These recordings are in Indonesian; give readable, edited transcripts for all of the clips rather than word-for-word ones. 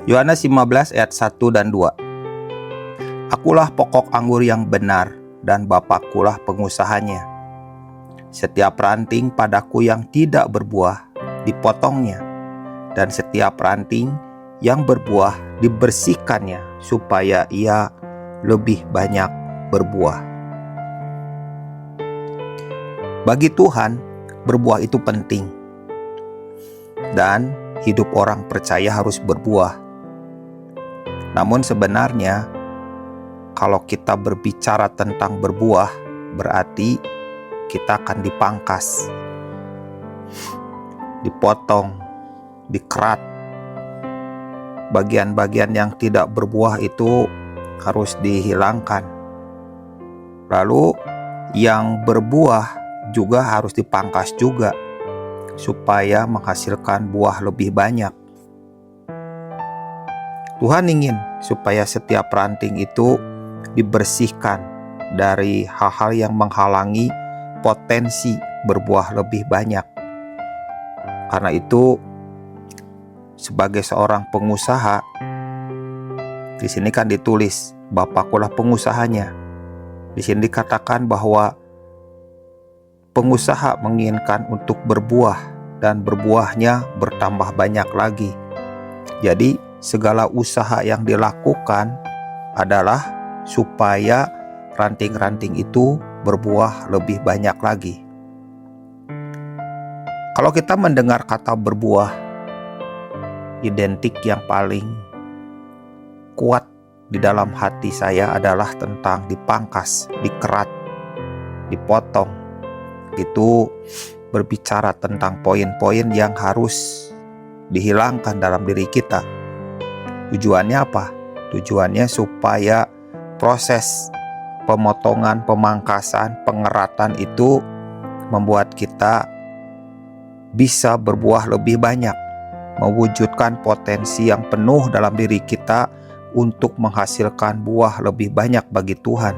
Yohanes 15 ayat 1 dan 2. Akulah pokok anggur yang benar dan Bapakkulah pengusahanya. Setiap ranting padaku yang tidak berbuah dipotongnya, dan setiap ranting yang berbuah dibersihkannya supaya ia lebih banyak berbuah. Bagi Tuhan, berbuah itu penting, dan hidup orang percaya harus berbuah. Namun sebenarnya, kalau kita berbicara tentang berbuah, berarti kita akan dipangkas, dipotong, dikerat. Bagian-bagian yang tidak berbuah itu harus dihilangkan. Lalu yang berbuah juga harus dipangkas juga, supaya menghasilkan buah lebih banyak. Tuhan ingin supaya setiap ranting itu dibersihkan dari hal-hal yang menghalangi potensi berbuah lebih banyak. Karena itu, sebagai seorang pengusaha, di sini kan ditulis, Bapakkulah pengusahanya. Di sini dikatakan bahwa pengusaha menginginkan untuk berbuah dan berbuahnya bertambah banyak lagi. Jadi segala usaha yang dilakukan adalah supaya ranting-ranting itu berbuah lebih banyak lagi. Kalau kita mendengar kata berbuah, identik yang paling kuat di dalam hati saya adalah tentang dipangkas, dikerat, dipotong. Itu berbicara tentang poin-poin yang harus dihilangkan dalam diri kita. Tujuannya apa? Tujuannya supaya proses pemotongan, pemangkasan, pengeratan itu membuat kita bisa berbuah lebih banyak, mewujudkan potensi yang penuh dalam diri kita untuk menghasilkan buah lebih banyak bagi Tuhan.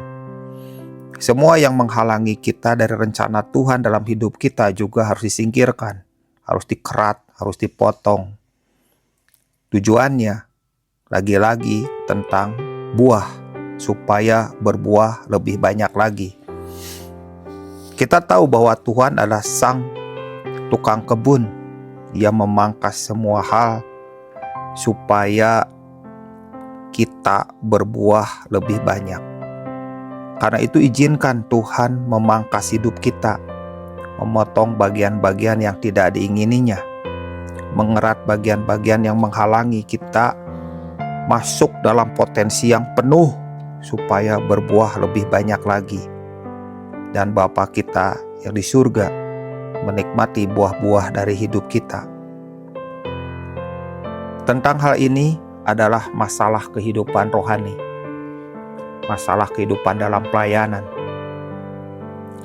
Semua yang menghalangi kita dari rencana Tuhan dalam hidup kita juga harus disingkirkan, harus dikerat, harus dipotong. Tujuannya lagi-lagi tentang buah, supaya berbuah lebih banyak lagi. Kita tahu bahwa Tuhan adalah sang tukang kebun yang memangkas semua hal supaya kita berbuah lebih banyak. Karena itu izinkan Tuhan memangkas hidup kita, memotong bagian-bagian yang tidak diingininya, mengerat bagian-bagian yang menghalangi kita masuk dalam potensi yang penuh supaya berbuah lebih banyak lagi. Dan Bapa kita yang di surga menikmati buah-buah dari hidup kita. Tentang hal ini adalah masalah kehidupan rohani, masalah kehidupan dalam pelayanan.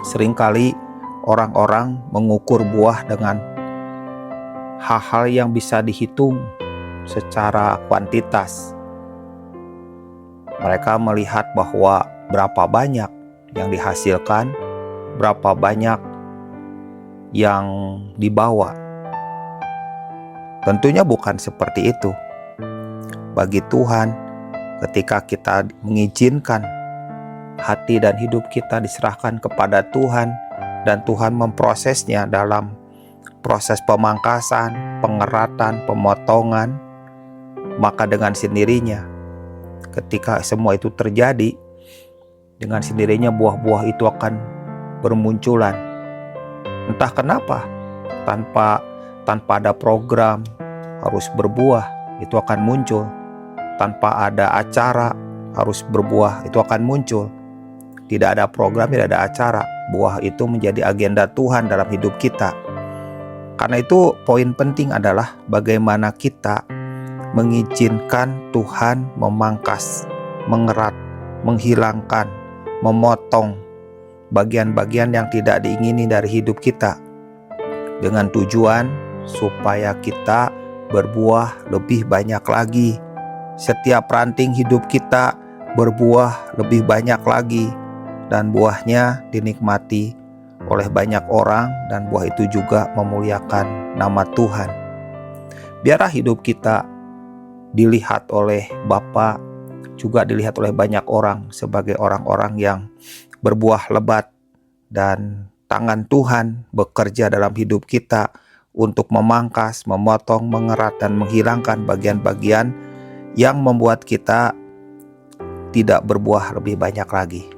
Seringkali orang-orang mengukur buah dengan hal-hal yang bisa dihitung secara kuantitas. Mereka melihat bahwa berapa banyak yang dihasilkan, berapa banyak yang dibawa. Tentunya bukan seperti itu. Bagi Tuhan, ketika kita mengizinkan hati dan hidup kita diserahkan kepada Tuhan, dan Tuhan memprosesnya dalam proses pemangkasan, pengeratan, pemotongan, maka dengan sendirinya, ketika semua itu terjadi, dengan sendirinya buah-buah itu akan bermunculan. Entah kenapa, tanpa ada program harus berbuah, itu akan muncul. Tanpa ada acara harus berbuah, itu akan muncul. Tidak ada program, tidak ada acara, buah itu menjadi agenda Tuhan dalam hidup kita. Karena itu poin penting adalah bagaimana kita mengizinkan Tuhan memangkas, mengerat, menghilangkan, memotong bagian-bagian yang tidak diingini dari hidup kita, dengan tujuan supaya kita berbuah lebih banyak lagi. Setiap ranting hidup kita berbuah lebih banyak lagi, dan buahnya dinikmati oleh banyak orang, dan buah itu juga memuliakan nama Tuhan. Biarlah hidup kita dilihat oleh Bapa, juga dilihat oleh banyak orang sebagai orang-orang yang berbuah lebat, dan tangan Tuhan bekerja dalam hidup kita untuk memangkas, memotong, mengerat, dan menghilangkan bagian-bagian yang membuat kita tidak berbuah lebih banyak lagi.